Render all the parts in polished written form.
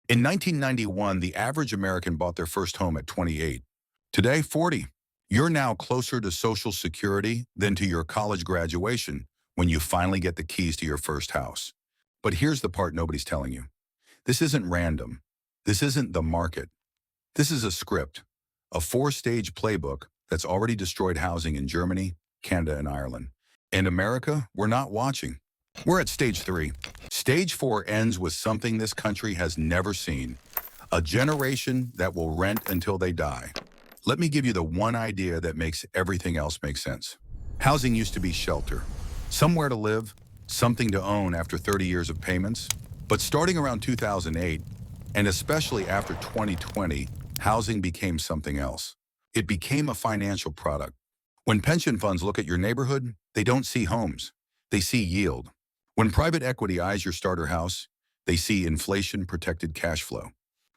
In 1991, the average American bought their first home at 28. Today, 40. You're now closer to Social Security than to your college graduation when you finally get the keys to your first house. But here's the part nobody's telling you. This isn't random. This isn't the market. This is a script, a four-stage playbook that's already destroyed housing in Germany, Canada, and Ireland. In America, we're not watching. We're at stage 3. Stage 4 ends with something this country has never seen. A generation that will rent until they die. Let me give you the one idea that makes everything else make sense. Housing used to be shelter. Somewhere to live, something to own after 30 years of payments. But starting around 2008, and especially after 2020, housing became something else. It became a financial product. When pension funds look at your neighborhood, they don't see homes. They see yield. When private equity eyes your starter house, they see inflation-protected cash flow.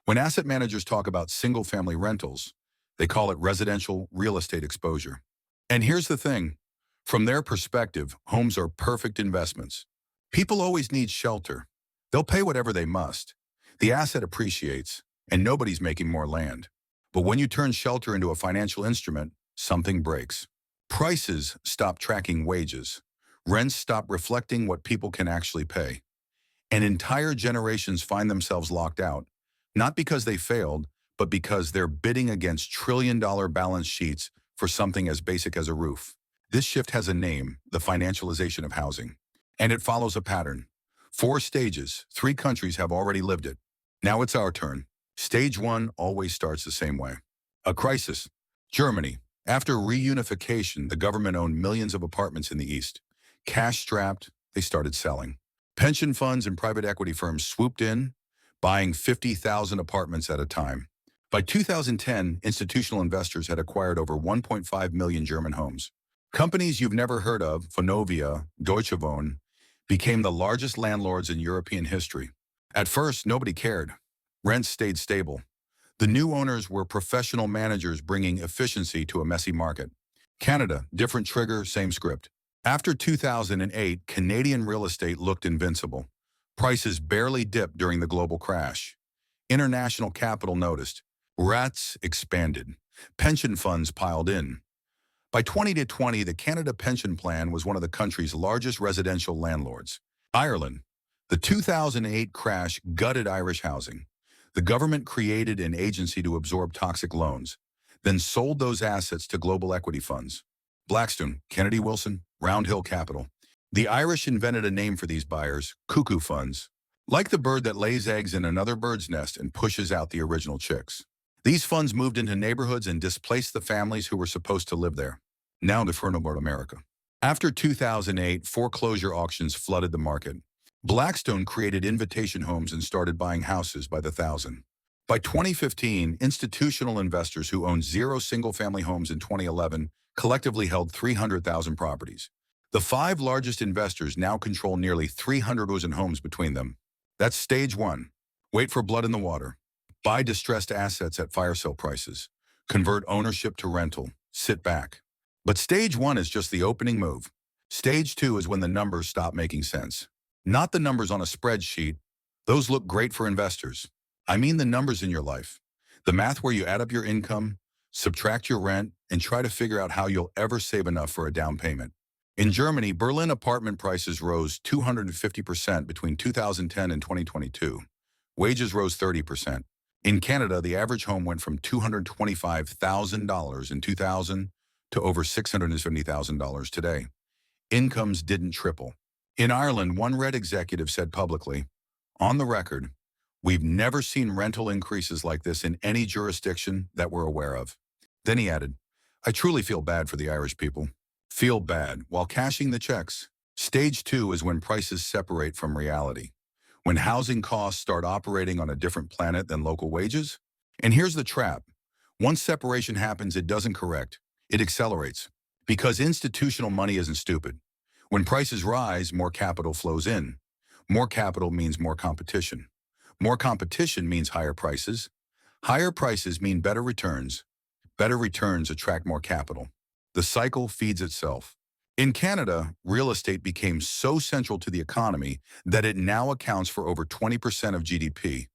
When asset managers talk about single-family rentals, they call it residential real estate exposure. And here's the thing. From their perspective, homes are perfect investments. People always need shelter. They'll pay whatever they must. The asset appreciates, and nobody's making more land. But when you turn shelter into a financial instrument, something breaks. Prices stop tracking wages. Rents stop reflecting what people can actually pay. And entire generations find themselves locked out, not because they failed, but because they're bidding against trillion-dollar balance sheets for something as basic as a roof. This shift has a name, the financialization of housing. And it follows a pattern. 4 stages, 3 countries have already lived it. Now it's our turn. Stage 1 always starts the same way. A crisis. Germany. After reunification, the government owned millions of apartments in the East. Cash-strapped, they started selling. Pension funds and private equity firms swooped in, buying 50,000 apartments at a time. By 2010, institutional investors had acquired over 1.5 million German homes. Companies you've never heard of, Vonovia, Deutsche Wohnen, became the largest landlords in European history. At first, nobody cared. Rents stayed stable. The new owners were professional managers bringing efficiency to a messy market. Canada, different trigger, same script. After 2008, Canadian real estate looked invincible. Prices barely dipped during the global crash. International capital noticed. Rats expanded. Pension funds piled in. By 2020, the Canada Pension Plan was one of the country's largest residential landlords. Ireland. The 2008 crash gutted Irish housing. The government created an agency to absorb toxic loans, then sold those assets to global equity funds. Blackstone, Kennedy Wilson, Round Hill Capital. The Irish invented a name for these buyers, cuckoo funds. Like the bird that lays eggs in another bird's nest and pushes out the original chicks. These funds moved into neighborhoods and displaced the families who were supposed to live there. Now to Fernald America. After 2008, foreclosure auctions flooded the market. Blackstone created invitation homes and started buying houses by the thousand. By 2015, institutional investors who owned 0 single-family homes in 2011 collectively held 300,000 properties. The 5 largest investors now control nearly 300,000 homes between them. That's stage 1. Wait for blood in the water. Buy distressed assets at fire sale prices. Convert ownership to rental. Sit back. But stage 1 is just the opening move. Stage 2 is when the numbers stop making sense. Not the numbers on a spreadsheet. Those look great for investors. I mean the numbers in your life. The math where you add up your income, subtract your rent, and try to figure out how you'll ever save enough for a down payment. In Germany, Berlin apartment prices rose 250% between 2010 and 2022. Wages rose 30%. In Canada, the average home went from $225,000 in 2000 to over $670,000 today. Incomes didn't triple. In Ireland, one Red executive said publicly, on the record, we've never seen rental increases like this in any jurisdiction that we're aware of. Then he added, I truly feel bad for the Irish people. Feel bad while cashing the checks. Stage 2 is when prices separate from reality. When housing costs start operating on a different planet than local wages. And here's the trap. Once separation happens, it doesn't correct. It accelerates. Because institutional money isn't stupid. When prices rise, more capital flows in. More capital means more competition. More competition means higher prices. Higher prices mean better returns. Better returns attract more capital. The cycle feeds itself. In Canada, real estate became so central to the economy that it now accounts for over 20% of GDP.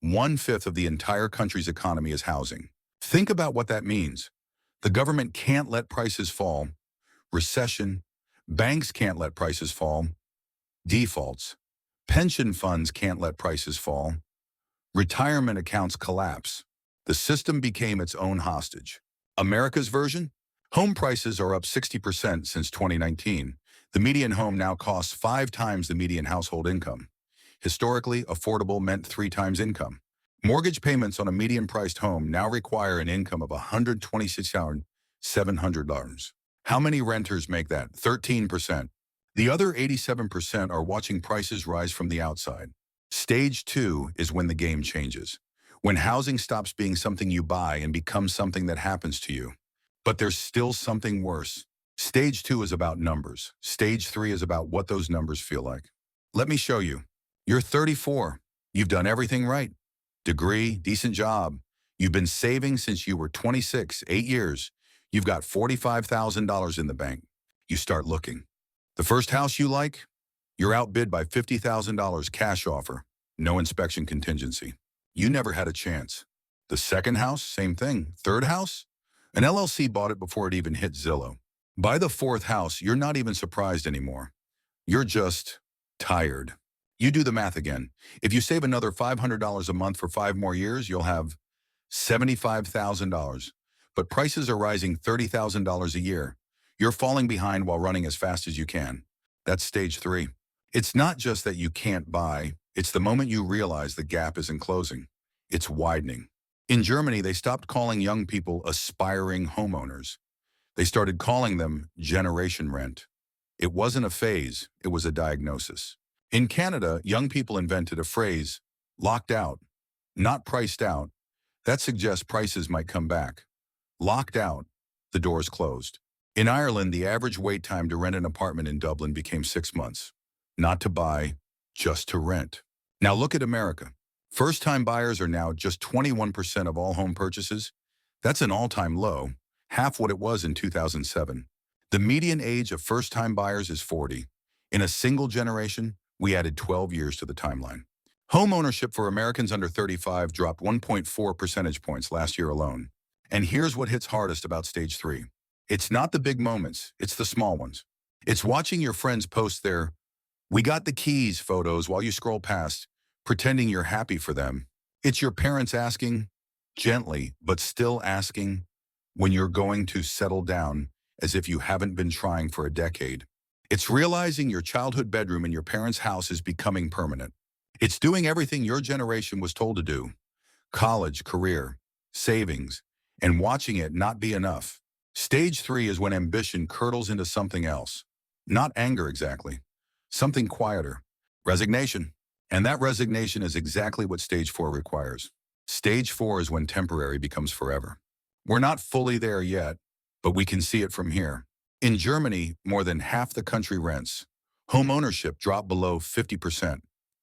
1/5 of the entire country's economy is housing. Think about what that means. The government can't let prices fall. Recession. Banks can't let prices fall. Defaults. Pension funds can't let prices fall. Retirement accounts collapse. The system became its own hostage. America's version? Home prices are up 60% since 2019. The median home now costs 5 times the median household income. Historically, affordable meant 3 times income. Mortgage payments on a median-priced home now require an income of $126,700. How many renters make that? 13%. The other 87% are watching prices rise from the outside. Stage 2 is when the game changes. When housing stops being something you buy and becomes something that happens to you. But there's still something worse. Stage 2 is about numbers. Stage 3 is about what those numbers feel like. Let me show you. You're 34. You've done everything right. Degree, decent job. You've been saving since you were 26, 8 years. You've got $45,000 in the bank. You start looking. The first house you like? You're outbid by $50,000 cash offer. No inspection contingency. You never had a chance. The second house, same thing. Third house? An LLC bought it before it even hit Zillow. By the fourth house, you're not even surprised anymore. You're just tired. You do the math again. If you save another $500 a month for 5 more years, you'll have $75,000. But prices are rising $30,000 a year. You're falling behind while running as fast as you can. That's stage 3. It's not just that you can't buy. It's the moment you realize the gap isn't closing. It's widening. In Germany, they stopped calling young people aspiring homeowners. They started calling them generation rent. It wasn't a phase, it was a diagnosis. In Canada, young people invented a phrase, locked out, not priced out. That suggests prices might come back. Locked out, the doors closed. In Ireland, the average wait time to rent an apartment in Dublin became 6 months. Not to buy, just to rent. Now look at America. First-time buyers are now just 21% of all home purchases. That's an all-time low, half what it was in 2007. The median age of first-time buyers is 40. In a single generation, we added 12 years to the timeline. Home ownership for Americans under 35 dropped 1.4 percentage points last year alone. And here's what hits hardest about stage 3. It's not the big moments, it's the small ones. It's watching your friends post their "we got the keys" photos while you scroll past, pretending you're happy for them. It's your parents asking, gently, but still asking, when you're going to settle down, as if you haven't been trying for a decade. It's realizing your childhood bedroom in your parents' house is becoming permanent. It's doing everything your generation was told to do. College, career, savings, and watching it not be enough. Stage 3 is when ambition curdles into something else. Not anger exactly. Something quieter. Resignation. And that resignation is exactly what stage 4 requires. Stage 4 is when temporary becomes forever. We're not fully there yet, but we can see it from here. In Germany, more than half the country rents. Home ownership dropped below 50%.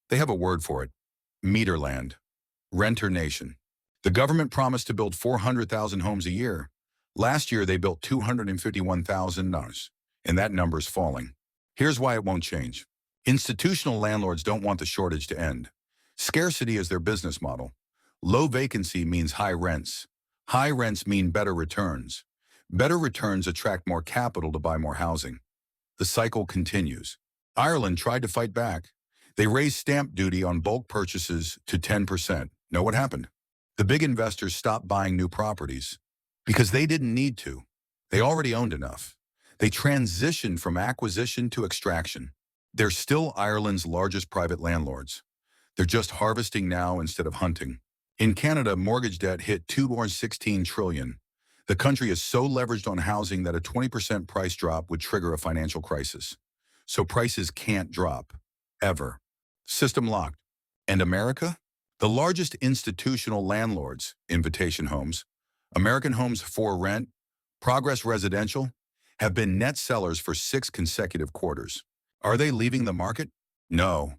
They have a word for it. Mieterland. Renter nation. The government promised to build 400,000 homes a year. Last year, they built 251,000, and that number's falling. Here's why it won't change. Institutional landlords don't want the shortage to end. Scarcity is their business model. Low vacancy means high rents. High rents mean better returns. Better returns attract more capital to buy more housing. The cycle continues. Ireland tried to fight back. They raised stamp duty on bulk purchases to 10%. Know what happened? The big investors stopped buying new properties because they didn't need to. They already owned enough. They transitioned from acquisition to extraction. They're still Ireland's largest private landlords. They're just harvesting now instead of hunting. In Canada, mortgage debt hit $216 trillion. The country is so leveraged on housing that a 20% price drop would trigger a financial crisis. So prices can't drop. Ever. System locked. And America? The largest institutional landlords, Invitation Homes, American Homes for Rent, Progress Residential, have been net sellers for 6 consecutive quarters. Are they leaving the market? No.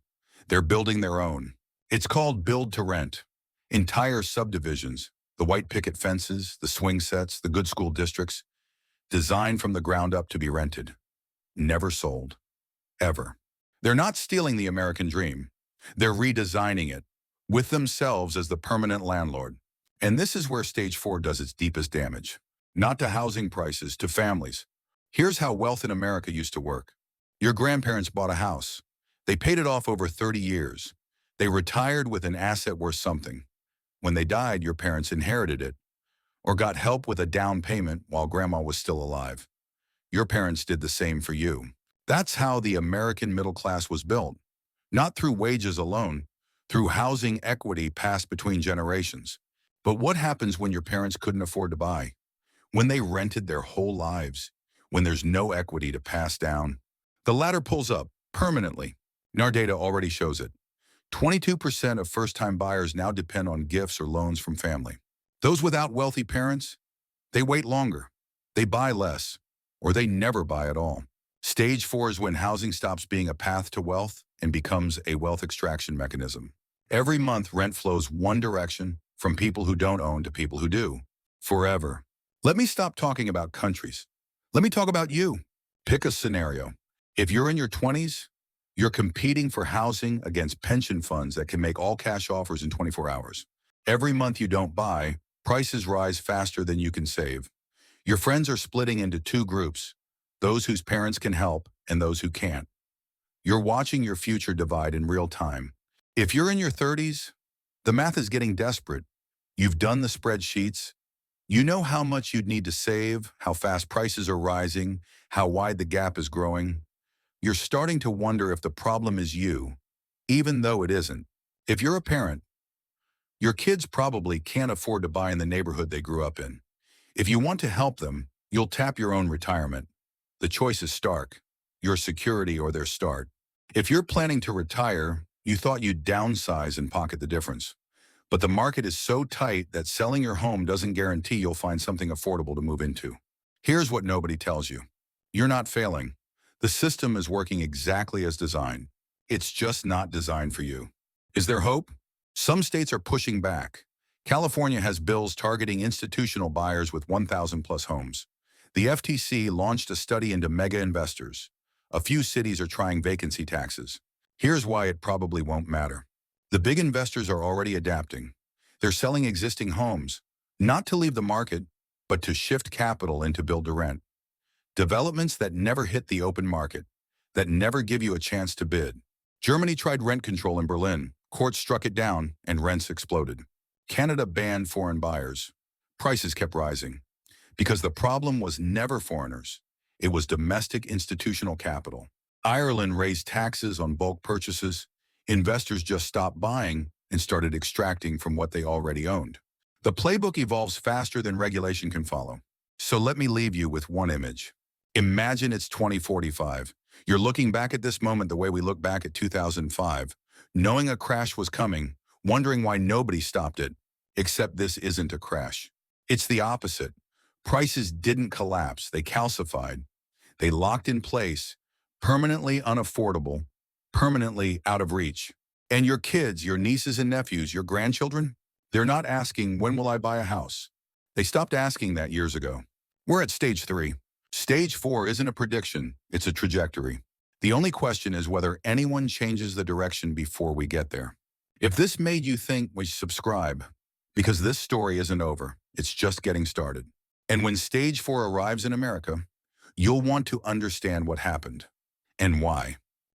They're building their own. It's called build to rent. Entire subdivisions, the white picket fences, the swing sets, the good school districts, designed from the ground up to be rented. Never sold. Ever. They're not stealing the American dream. They're redesigning it. with themselves as the permanent landlord. And this is where stage 4 does its deepest damage. Not to housing prices, to families. Here's how wealth in America used to work. Your grandparents bought a house. They paid it off over 30 years. They retired with an asset worth something. When they died, your parents inherited it or got help with a down payment while grandma was still alive. Your parents did the same for you. That's how the American middle class was built. Not through wages alone, through housing equity passed between generations. But what happens when your parents couldn't afford to buy? When they rented their whole lives? When there's no equity to pass down? The ladder pulls up, permanently. And our data already shows it. 22% of first-time buyers now depend on gifts or loans from family. Those without wealthy parents, they wait longer, they buy less, or they never buy at all. Stage 4 is when housing stops being a path to wealth and becomes a wealth extraction mechanism. Every month, rent flows one direction, from people who don't own to people who do. Forever. Let me stop talking about countries. Let me talk about you. Pick a scenario. If you're in your 20s, you're competing for housing against pension funds that can make all-cash offers in 24 hours. Every month you don't buy, prices rise faster than you can save. Your friends are splitting into two groups, those whose parents can help and those who can't. You're watching your future divide in real time. If you're in your 30s, the math is getting desperate. You've done the spreadsheets. You know how much you'd need to save, how fast prices are rising, how wide the gap is growing. You're starting to wonder if the problem is you, even though it isn't. If you're a parent, your kids probably can't afford to buy in the neighborhood they grew up in. If you want to help them, you'll tap your own retirement. The choice is stark, your security or their start. If you're planning to retire, you thought you'd downsize and pocket the difference. But the market is so tight that selling your home doesn't guarantee you'll find something affordable to move into. Here's what nobody tells you. You're not failing. The system is working exactly as designed. It's just not designed for you. Is there hope? Some states are pushing back. California has bills targeting institutional buyers with 1,000 plus homes. The FTC launched a study into mega investors. A few cities are trying vacancy taxes. Here's why it probably won't matter. The big investors are already adapting. They're selling existing homes, not to leave the market, but to shift capital into build-to-rent. Developments that never hit the open market, that never give you a chance to bid. Germany tried rent control in Berlin. Courts struck it down, and rents exploded. Canada banned foreign buyers. Prices kept rising. Because the problem was never foreigners. It was domestic institutional capital. Ireland raised taxes on bulk purchases. Investors just stopped buying and started extracting from what they already owned. The playbook evolves faster than regulation can follow. So let me leave you with one image. Imagine it's 2045. You're looking back at this moment the way we look back at 2005, knowing a crash was coming, wondering why nobody stopped it. Except this isn't a crash. It's the opposite. Prices didn't collapse, they calcified. They locked in place, permanently unaffordable, permanently out of reach. And your kids, your nieces and nephews, your grandchildren, they're not asking, when will I buy a house? They stopped asking that years ago. We're at stage 3. Stage 4 isn't a prediction, it's a trajectory. The only question is whether anyone changes the direction before we get there. If this made you think, we subscribe, because this story isn't over, it's just getting started. And when stage 4 arrives in America, you'll want to understand what happened and why.